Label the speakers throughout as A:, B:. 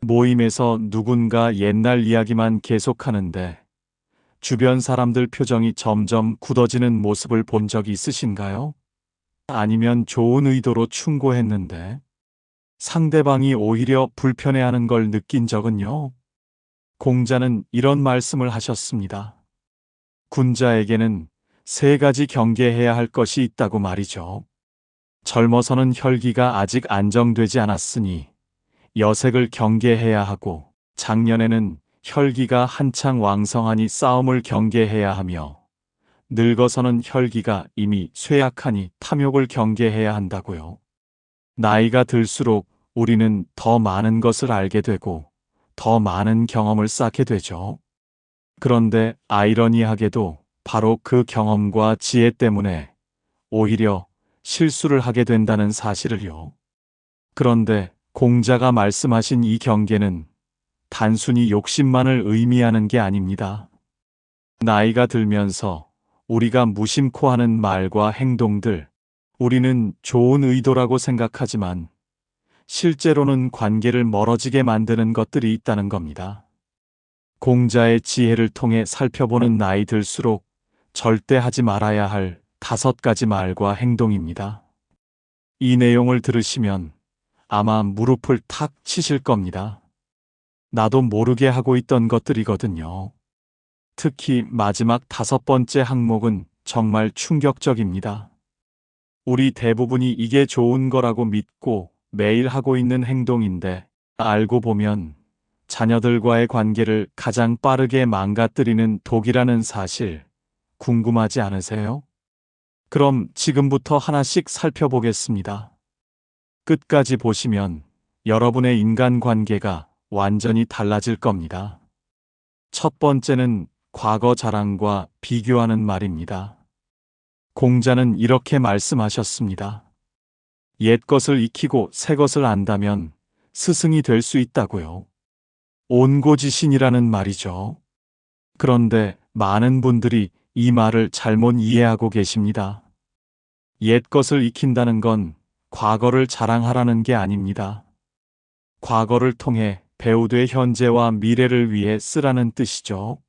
A: 모임에서 누군가 옛날 이야기만 계속하는데 주변 사람들 표정이 점점 굳어지는 모습을 본 적이 있으신가요? 아니면 좋은 의도로 충고했는데 상대방이 오히려 불편해하는 걸 느낀 적은요? 공자는 이런 말씀을 하셨습니다. 군자에게는 세 가지 경계해야 할 것이 있다고 말이죠. 젊어서는 혈기가 아직 안정되지 않았으니 여색을 경계해야 하고, 장년에는 혈기가 한창 왕성하니 싸움을 경계해야 하며, 늙어서는 혈기가 이미 쇠약하니 탐욕을 경계해야 한다고요. 나이가 들수록 우리는 더 많은 것을 알게 되고 더 많은 경험을 쌓게 되죠. 그런데 아이러니하게도 바로 그 경험과 지혜 때문에 오히려 실수를 하게 된다는 사실을요. 그런데 공자가 말씀하신 이 경계는 단순히 욕심만을 의미하는 게 아닙니다. 나이가 들면서 우리가 무심코 하는 말과 행동들, 우리는 좋은 의도라고 생각하지만 실제로는 관계를 멀어지게 만드는 것들이 있다는 겁니다. 공자의 지혜를 통해 살펴보는 나이 들수록 절대 하지 말아야 할 5가지 말과 행동입니다. 이 내용을 들으시면 아마 무릎을 탁 치실 겁니다. 나도 모르게 하고 있던 것들이거든요. 특히 마지막 5번째 항목은 정말 충격적입니다. 우리 대부분이 이게 좋은 거라고 믿고 매일 하고 있는 행동인데, 알고 보면 자녀들과의 관계를 가장 빠르게 망가뜨리는 독이라는 사실 궁금하지 않으세요? 그럼 지금부터 하나씩 살펴보겠습니다. 끝까지 보시면 여러분의 인간관계가 완전히 달라질 겁니다. 첫 번째는 과거 자랑과 비교하는 말입니다. 공자는 이렇게 말씀하셨습니다. 옛 것을 익히고 새 것을 안다면 스승이 될 수 있다고요. 온고지신이라는 말이죠. 그런데 많은 분들이 이 말을 잘못 이해하고 계십니다. 옛 것을 익힌다는 건 과거를 자랑하라는 게 아닙니다. 과거를 통해 배우되 현재와 미래를 위해 쓰라는 뜻이죠.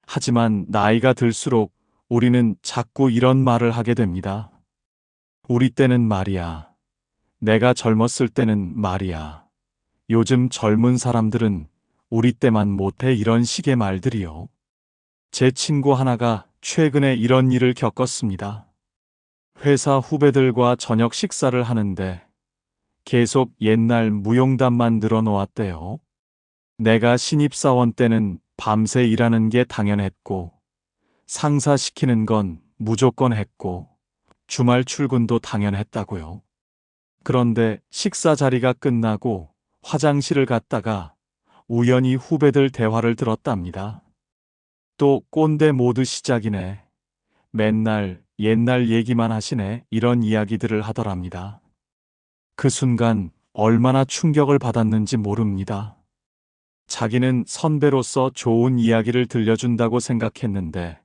A: 하지만 나이가 들수록 우리는 자꾸 이런 말을 하게 됩니다. 우리 때는 말이야. 내가 젊었을 때는 말이야. 요즘 젊은 사람들은 우리 때만 못해, 이런 식의 말들이요. 제 친구 하나가 최근에 이런 일을 겪었습니다. 회사 후배들과 저녁 식사를 하는데 계속 옛날 무용담만 늘어놓았대요. 내가 신입사원 때는 밤새 일하는 게 당연했고, 상사 시키는 건 무조건 했고, 주말 출근도 당연했다고요. 그런데 식사 자리가 끝나고 화장실을 갔다가 우연히 후배들 대화를 들었답니다. 또 꼰대 모드 시작이네. 맨날 옛날 얘기만 하시네. 이런 이야기들을 하더랍니다. 그 순간 얼마나 충격을 받았는지 모릅니다. 자기는 선배로서 좋은 이야기를 들려준다고 생각했는데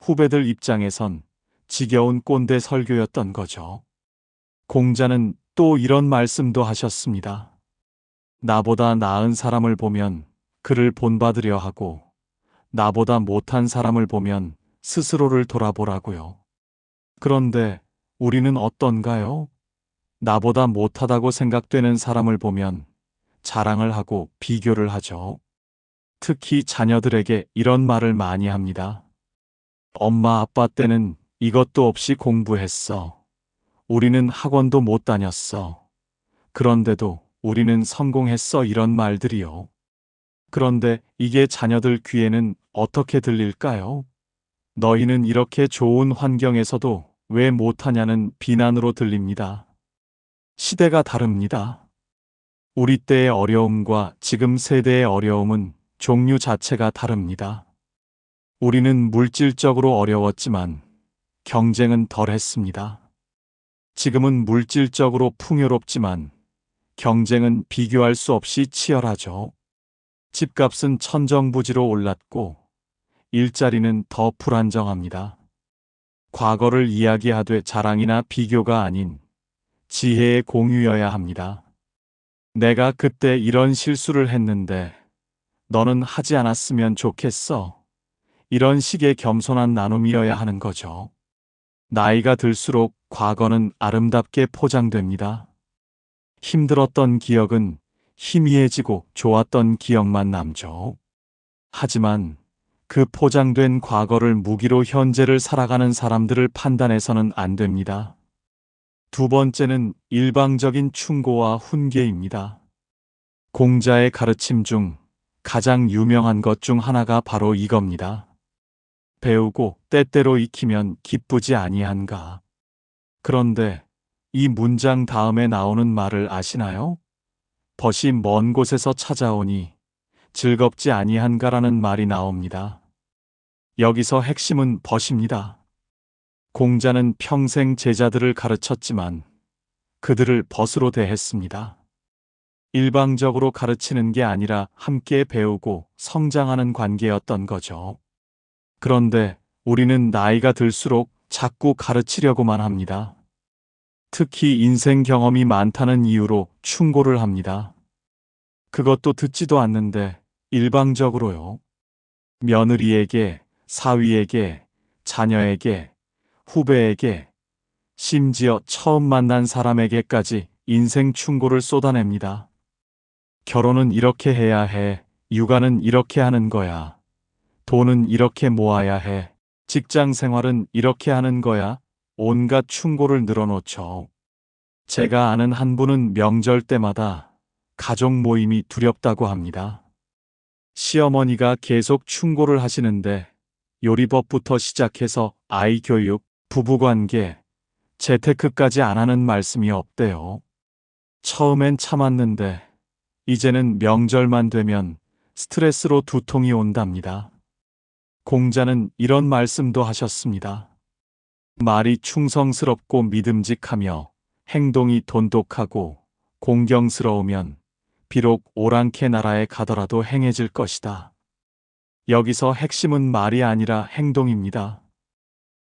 A: 후배들 입장에선 지겨운 꼰대 설교였던 거죠. 공자는 또 이런 말씀도 하셨습니다. 나보다 나은 사람을 보면 그를 본받으려 하고, 나보다 못한 사람을 보면 스스로를 돌아보라고요. 그런데 우리는 어떤가요? 나보다 못하다고 생각되는 사람을 보면 자랑을 하고 비교를 하죠. 특히 자녀들에게 이런 말을 많이 합니다. 엄마 아빠 때는 이것도 없이 공부했어. 우리는 학원도 못 다녔어. 그런데도 우리는 성공했어. 이런 말들이요. 그런데 이게 자녀들 귀에는 어떻게 들릴까요? 너희는 이렇게 좋은 환경에서도 왜 못하냐는 비난으로 들립니다. 시대가 다릅니다. 우리 때의 어려움과 지금 세대의 어려움은 종류 자체가 다릅니다. 우리는 물질적으로 어려웠지만 경쟁은 덜 했습니다. 지금은 물질적으로 풍요롭지만 경쟁은 비교할 수 없이 치열하죠. 집값은 천정부지로 올랐고 일자리는 더 불안정합니다. 과거를 이야기하되 자랑이나 비교가 아닌 지혜의 공유여야 합니다. 내가 그때 이런 실수를 했는데 너는 하지 않았으면 좋겠어. 이런 식의 겸손한 나눔이어야 하는 거죠. 나이가 들수록 과거는 아름답게 포장됩니다. 힘들었던 기억은 희미해지고 좋았던 기억만 남죠. 하지만 그 포장된 과거를 무기로 현재를 살아가는 사람들을 판단해서는 안 됩니다. 두 번째는 일방적인 충고와 훈계입니다. 공자의 가르침 중 가장 유명한 것 중 하나가 바로 이겁니다. 배우고 때때로 익히면 기쁘지 아니한가. 그런데 이 문장 다음에 나오는 말을 아시나요? 벗이 먼 곳에서 찾아오니 즐겁지 아니한가라는 말이 나옵니다. 여기서 핵심은 벗입니다. 공자는 평생 제자들을 가르쳤지만 그들을 벗으로 대했습니다. 일방적으로 가르치는 게 아니라 함께 배우고 성장하는 관계였던 거죠. 그런데 우리는 나이가 들수록 자꾸 가르치려고만 합니다. 특히 인생 경험이 많다는 이유로 충고를 합니다. 그것도 듣지도 않는데 일방적으로요. 며느리에게, 사위에게, 자녀에게, 후배에게, 심지어 처음 만난 사람에게까지 인생 충고를 쏟아냅니다. 결혼은 이렇게 해야 해. 육아는 이렇게 하는 거야. 돈은 이렇게 모아야 해. 직장 생활은 이렇게 하는 거야. 온갖 충고를 늘어놓죠. 제가 아는 한 분은 명절 때마다 가족 모임이 두렵다고 합니다. 시어머니가 계속 충고를 하시는데 요리법부터 시작해서 아이 교육, 부부관계, 재테크까지 안 하는 말씀이 없대요. 처음엔 참았는데 이제는 명절만 되면 스트레스로 두통이 온답니다. 공자는 이런 말씀도 하셨습니다. 말이 충성스럽고 믿음직하며 행동이 돈독하고 공경스러우면 비록 오랑캐 나라에 가더라도 행해질 것이다. 여기서 핵심은 말이 아니라 행동입니다.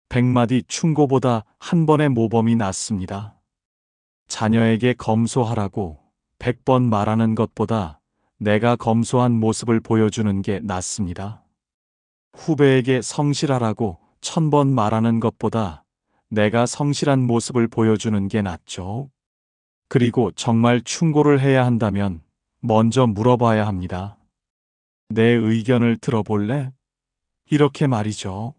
A: 100마디 충고보다 한 번의 모범이 낫습니다. 자녀에게 검소하라고 100번 말하는 것보다 내가 검소한 모습을 보여주는 게 낫습니다. 후배에게 성실하라고 1000번 말하는 것보다 내가 성실한 모습을 보여주는 게 낫죠. 그리고 정말 충고를 해야 한다면 먼저 물어봐야 합니다. 내 의견을 들어볼래? 이렇게 말이죠.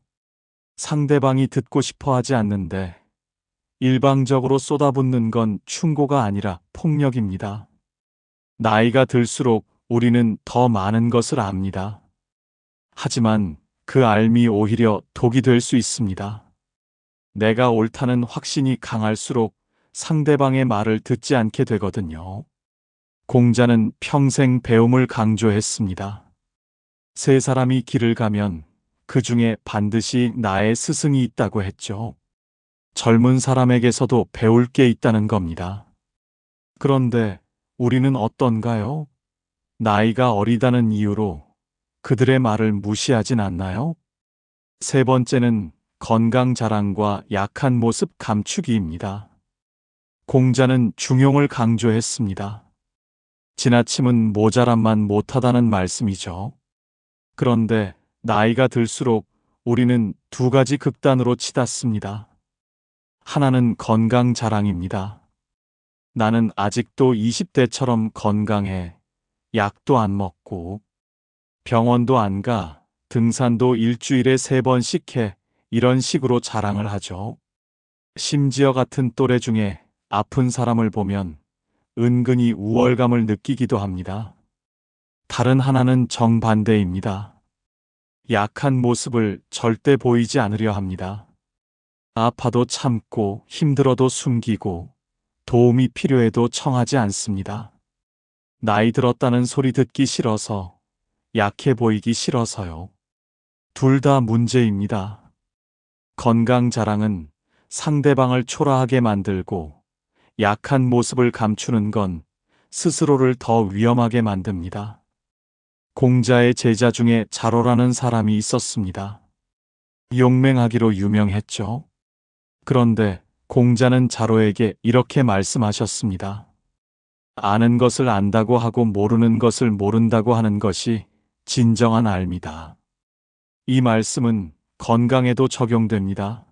A: 상대방이 듣고 싶어 하지 않는데 일방적으로 쏟아붓는 건 충고가 아니라 폭력입니다. 나이가 들수록 우리는 더 많은 것을 압니다. 하지만 그 알미 오히려 독이 될 수 있습니다. 내가 옳다는 확신이 강할수록 상대방의 말을 듣지 않게 되거든요. 공자는 평생 배움을 강조했습니다. 세 사람이 길을 가면 그 중에 반드시 나의 스승이 있다고 했죠. 젊은 사람에게서도 배울 게 있다는 겁니다. 그런데 우리는 어떤가요? 나이가 어리다는 이유로 그들의 말을 무시하진 않나요? 세 번째는 건강 자랑과 약한 모습 감추기입니다. 공자는 중용을 강조했습니다. 지나침은 모자람만 못하다는 말씀이죠. 그런데 나이가 들수록 우리는 두 가지 극단으로 치닫습니다. 하나는 건강 자랑입니다. 나는 아직도 20대처럼 건강해. 약도 안 먹고, 병원도 안 가, 등산도 일주일에 3번씩 해. 이런 식으로 자랑을 하죠. 심지어 같은 또래 중에 아픈 사람을 보면 은근히 우월감을 느끼기도 합니다. 다른 하나는 정반대입니다. 약한 모습을 절대 보이지 않으려 합니다. 아파도 참고 힘들어도 숨기고 도움이 필요해도 청하지 않습니다. 나이 들었다는 소리 듣기 싫어서, 약해 보이기 싫어서요. 둘 다 문제입니다. 건강 자랑은 상대방을 초라하게 만들고 약한 모습을 감추는 건 스스로를 더 위험하게 만듭니다. 공자의 제자 중에 자로라는 사람이 있었습니다. 용맹하기로 유명했죠. 그런데 공자는 자로에게 이렇게 말씀하셨습니다. 아는 것을 안다고 하고 모르는 것을 모른다고 하는 것이 진정한 알미다. 이 말씀은 건강에도 적용됩니다.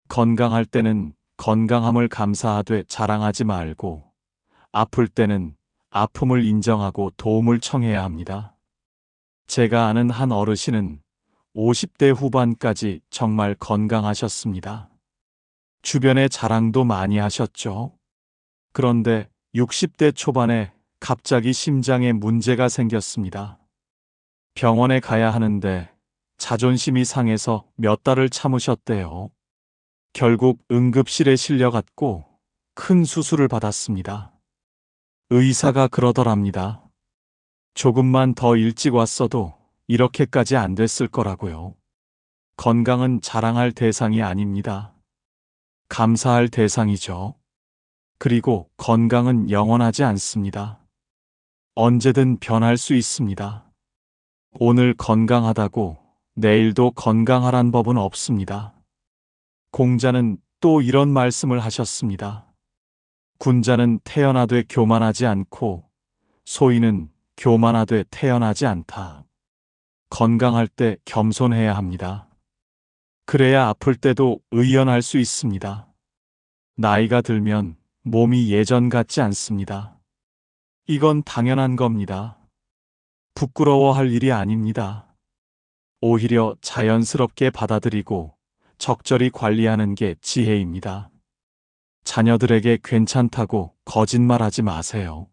A: 건강할 때는 건강함을 감사하되 자랑하지 말고, 아플 때는 아픔을 인정하고 도움을 청해야 합니다. 제가 아는 한 어르신은 50대 후반까지 정말 건강하셨습니다. 주변에 자랑도 많이 하셨죠. 그런데 60대 초반에 갑자기 심장에 문제가 생겼습니다. 병원에 가야 하는데 자존심이 상해서 몇 달을 참으셨대요. 결국 응급실에 실려갔고 큰 수술을 받았습니다. 의사가 그러더랍니다. 조금만 더 일찍 왔어도 이렇게까지 안 됐을 거라고요. 건강은 자랑할 대상이 아닙니다. 감사할 대상이죠. 그리고 건강은 영원하지 않습니다. 언제든 변할 수 있습니다. 오늘 건강하다고 내일도 건강하란 법은 없습니다. 공자는 또 이런 말씀을 하셨습니다. 군자는 태어나되 교만하지 않고 소인은 교만하되 태어나지 않다. 건강할 때 겸손해야 합니다. 그래야 아플 때도 의연할 수 있습니다. 나이가 들면 몸이 예전 같지 않습니다. 이건 당연한 겁니다. 부끄러워할 일이 아닙니다. 오히려 자연스럽게 받아들이고 적절히 관리하는 게 지혜입니다. 자녀들에게 괜찮다고 거짓말하지 마세요.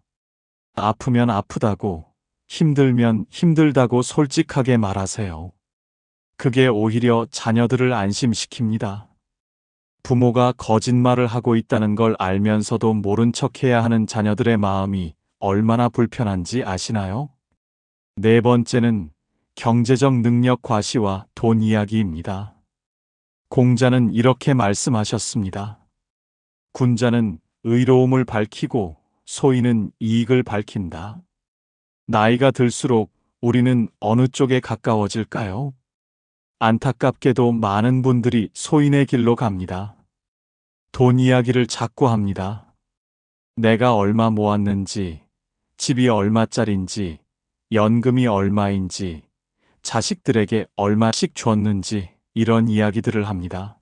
A: 아프면 아프다고, 힘들면 힘들다고 솔직하게 말하세요. 그게 오히려 자녀들을 안심시킵니다. 부모가 거짓말을 하고 있다는 걸 알면서도 모른 척해야 하는 자녀들의 마음이 얼마나 불편한지 아시나요? 네 번째는 경제적 능력 과시와 돈 이야기입니다. 공자는 이렇게 말씀하셨습니다. 군자는 의로움을 밝히고 소인은 이익을 밝힌다. 나이가 들수록 우리는 어느 쪽에 가까워질까요? 안타깝게도 많은 분들이 소인의 길로 갑니다. 돈 이야기를 자꾸 합니다. 내가 얼마 모았는지, 집이 얼마짜린지, 연금이 얼마인지, 자식들에게 얼마씩 줬는지 이런 이야기들을 합니다.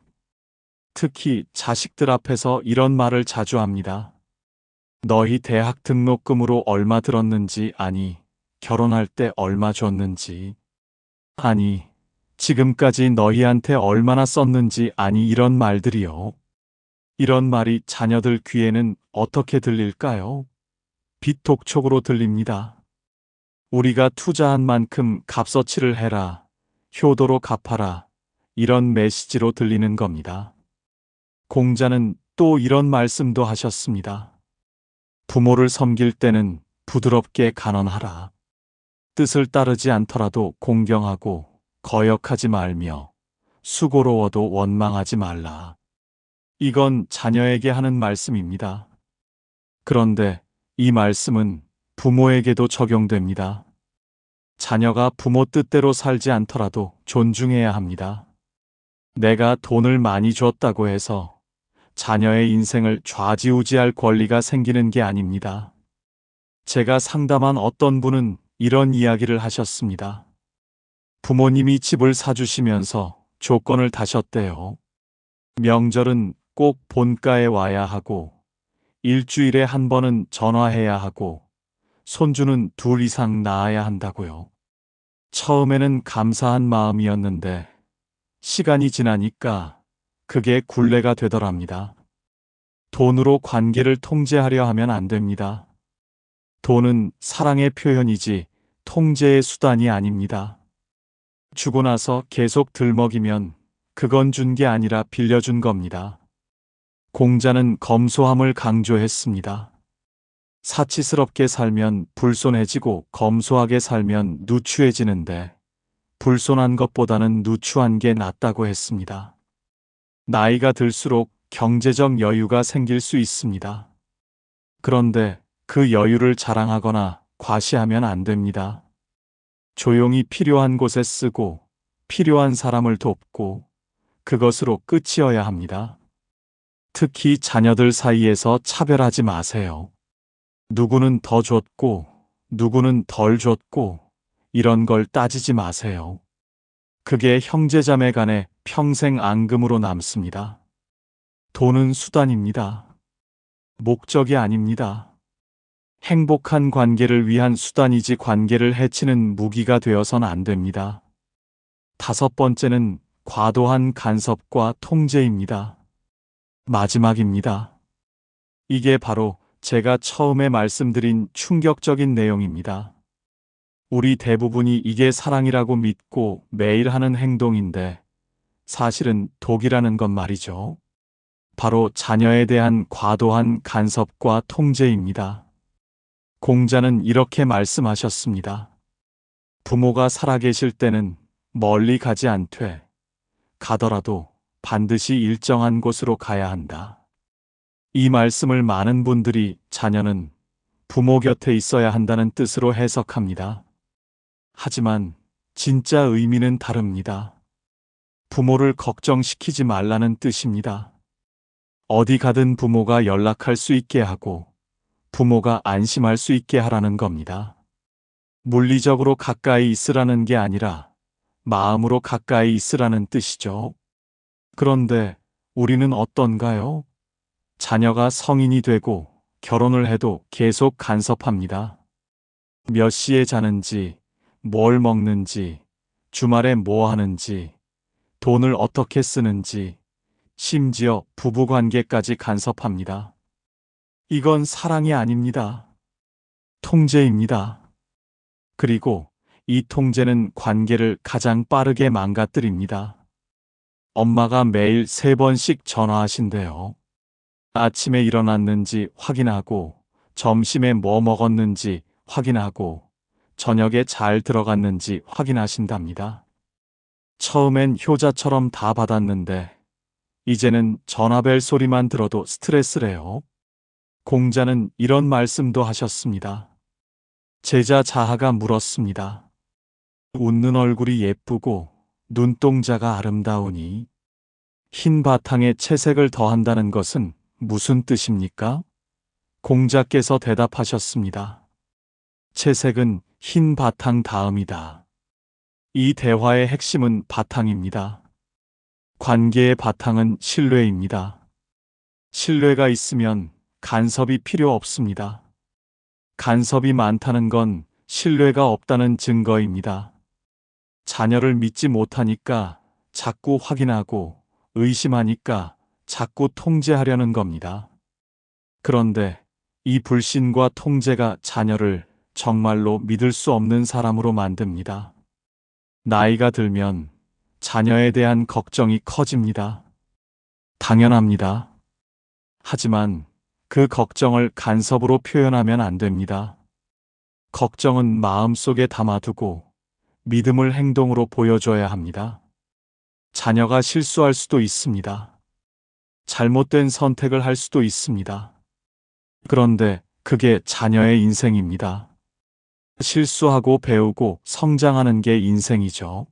A: 특히 자식들 앞에서 이런 말을 자주 합니다. 너희 대학 등록금으로 얼마 들었는지 아니, 결혼할 때 얼마 줬는지 아니, 지금까지 너희한테 얼마나 썼는지 아니 이런 말들이요. 이런 말이 자녀들 귀에는 어떻게 들릴까요? 비톡촉으로 들립니다. 우리가 투자한 만큼 값어치를 해라, 효도로 갚아라, 이런 메시지로 들리는 겁니다. 공자는 또 이런 말씀도 하셨습니다. 부모를 섬길 때는 부드럽게 간언하라. 뜻을 따르지 않더라도 공경하고 거역하지 말며 수고로워도 원망하지 말라. 이건 자녀에게 하는 말씀입니다. 그런데 이 말씀은 부모에게도 적용됩니다. 자녀가 부모 뜻대로 살지 않더라도 존중해야 합니다. 내가 돈을 많이 줬다고 해서 자녀의 인생을 좌지우지할 권리가 생기는 게 아닙니다. 제가 상담한 어떤 분은 이런 이야기를 하셨습니다. 부모님이 집을 사주시면서 조건을 다셨대요. 명절은 꼭 본가에 와야 하고, 일주일에 한 번은 전화해야 하고, 손주는 둘 이상 낳아야 한다고요. 처음에는 감사한 마음이었는데, 시간이 지나니까 그게 굴레가 되더랍니다. 돈으로 관계를 통제하려 하면 안 됩니다. 돈은 사랑의 표현이지 통제의 수단이 아닙니다. 주고 나서 계속 들먹이면 그건 준 게 아니라 빌려준 겁니다. 공자는 검소함을 강조했습니다. 사치스럽게 살면 불손해지고 검소하게 살면 누추해지는데 불손한 것보다는 누추한 게 낫다고 했습니다. 나이가 들수록 경제적 여유가 생길 수 있습니다. 그런데 그 여유를 자랑하거나 과시하면 안 됩니다. 조용히 필요한 곳에 쓰고 필요한 사람을 돕고 그것으로 끝이어야 합니다. 특히 자녀들 사이에서 차별하지 마세요. 누구는 더 줬고, 누구는 덜 줬고, 이런 걸 따지지 마세요. 그게 형제자매 간의 평생 앙금으로 남습니다. 돈은 수단입니다. 목적이 아닙니다. 행복한 관계를 위한 수단이지 관계를 해치는 무기가 되어선 안 됩니다. 다섯 번째는 과도한 간섭과 통제입니다. 마지막입니다. 이게 바로 제가 처음에 말씀드린 충격적인 내용입니다. 우리 대부분이 이게 사랑이라고 믿고 매일 하는 행동인데 사실은 독이라는 건 말이죠. 바로 자녀에 대한 과도한 간섭과 통제입니다. 공자는 이렇게 말씀하셨습니다. 부모가 살아계실 때는 멀리 가지 않되 가더라도 반드시 일정한 곳으로 가야 한다. 이 말씀을 많은 분들이 자녀는 부모 곁에 있어야 한다는 뜻으로 해석합니다. 하지만 진짜 의미는 다릅니다. 부모를 걱정시키지 말라는 뜻입니다. 어디 가든 부모가 연락할 수 있게 하고 부모가 안심할 수 있게 하라는 겁니다. 물리적으로 가까이 있으라는 게 아니라 마음으로 가까이 있으라는 뜻이죠. 그런데 우리는 어떤가요? 자녀가 성인이 되고 결혼을 해도 계속 간섭합니다. 몇 시에 자는지, 뭘 먹는지, 주말에 뭐 하는지, 돈을 어떻게 쓰는지, 심지어 부부관계까지 간섭합니다. 이건 사랑이 아닙니다. 통제입니다. 그리고 이 통제는 관계를 가장 빠르게 망가뜨립니다. 엄마가 매일 3번씩 전화하신대요. 아침에 일어났는지 확인하고, 점심에 뭐 먹었는지 확인하고, 저녁에 잘 들어갔는지 확인하신답니다. 처음엔 효자처럼 다 받았는데, 이제는 전화벨 소리만 들어도 스트레스래요. 공자는 이런 말씀도 하셨습니다. 제자 자하가 물었습니다. 웃는 얼굴이 예쁘고 눈동자가 아름다우니 흰 바탕에 채색을 더한다는 것은 무슨 뜻입니까? 공자께서 대답하셨습니다. 채색은 흰 바탕 다음이다. 이 대화의 핵심은 바탕입니다. 관계의 바탕은 신뢰입니다. 신뢰가 있으면 간섭이 필요 없습니다. 간섭이 많다는 건 신뢰가 없다는 증거입니다. 자녀를 믿지 못하니까 자꾸 확인하고 의심하니까 자꾸 통제하려는 겁니다. 그런데 이 불신과 통제가 자녀를 정말로 믿을 수 없는 사람으로 만듭니다. 나이가 들면 자녀에 대한 걱정이 커집니다. 당연합니다. 하지만 그 걱정을 간섭으로 표현하면 안 됩니다. 걱정은 마음속에 담아두고 믿음을 행동으로 보여줘야 합니다. 자녀가 실수할 수도 있습니다. 잘못된 선택을 할 수도 있습니다. 그런데 그게 자녀의 인생입니다. 실수하고 배우고 성장하는 게 인생이죠.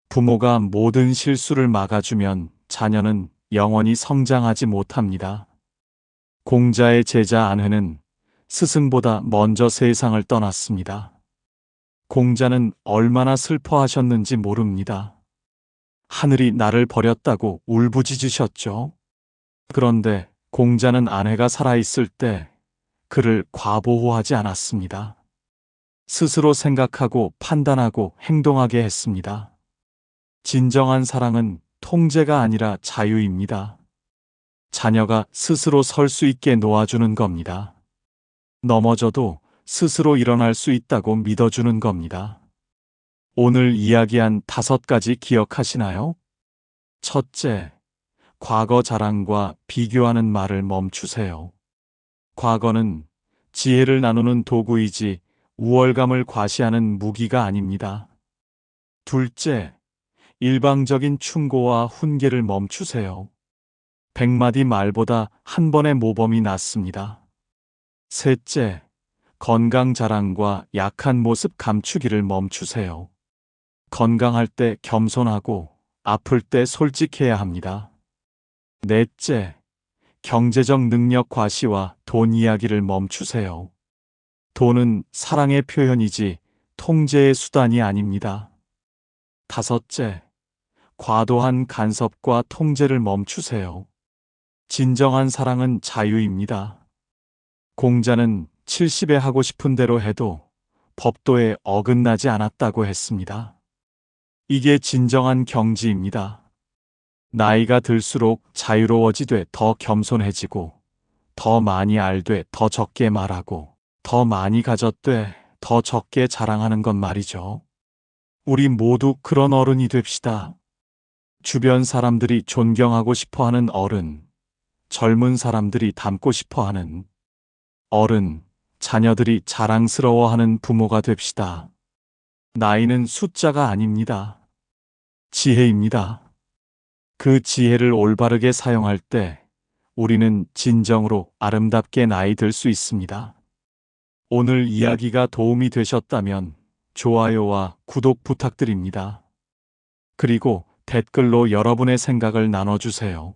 A: 부모가 모든 실수를 막아주면 자녀는 영원히 성장하지 못합니다. 공자의 제자 안회는 스승보다 먼저 세상을 떠났습니다. 공자는 얼마나 슬퍼하셨는지 모릅니다. 하늘이 나를 버렸다고 울부짖으셨죠. 그런데 공자는 아내가 살아있을 때 그를 과보호하지 않았습니다. 스스로 생각하고 판단하고 행동하게 했습니다. 진정한 사랑은 통제가 아니라 자유입니다. 자녀가 스스로 설 수 있게 놓아주는 겁니다. 넘어져도 스스로 일어날 수 있다고 믿어주는 겁니다. 오늘 이야기한 5가지 기억하시나요? 첫째, 과거 자랑과 비교하는 말을 멈추세요. 과거는 지혜를 나누는 도구이지 우월감을 과시하는 무기가 아닙니다. 둘째, 일방적인 충고와 훈계를 멈추세요. 100마디 말보다 한 번의 모범이 낫습니다. 셋째, 건강 자랑과 약한 모습 감추기를 멈추세요. 건강할 때 겸손하고 아플 때 솔직해야 합니다. 넷째, 경제적 능력 과시와 돈 이야기를 멈추세요. 돈은 사랑의 표현이지 통제의 수단이 아닙니다. 다섯째, 과도한 간섭과 통제를 멈추세요. 진정한 사랑은 자유입니다. 공자는 70에 하고 싶은 대로 해도 법도에 어긋나지 않았다고 했습니다. 이게 진정한 경지입니다. 나이가 들수록 자유로워지되 더 겸손해지고, 더 많이 알되 더 적게 말하고, 더 많이 가졌되 더 적게 자랑하는 것 말이죠. 우리 모두 그런 어른이 됩시다. 주변 사람들이 존경하고 싶어 하는 어른, 젊은 사람들이 닮고 싶어 하는 어른, 자녀들이 자랑스러워하는 부모가 됩시다. 나이는 숫자가 아닙니다. 지혜입니다. 그 지혜를 올바르게 사용할 때 우리는 진정으로 아름답게 나이 들 수 있습니다. 오늘 이야기가 도움이 되셨다면 좋아요와 구독 부탁드립니다. 그리고 댓글로 여러분의 생각을 나눠주세요.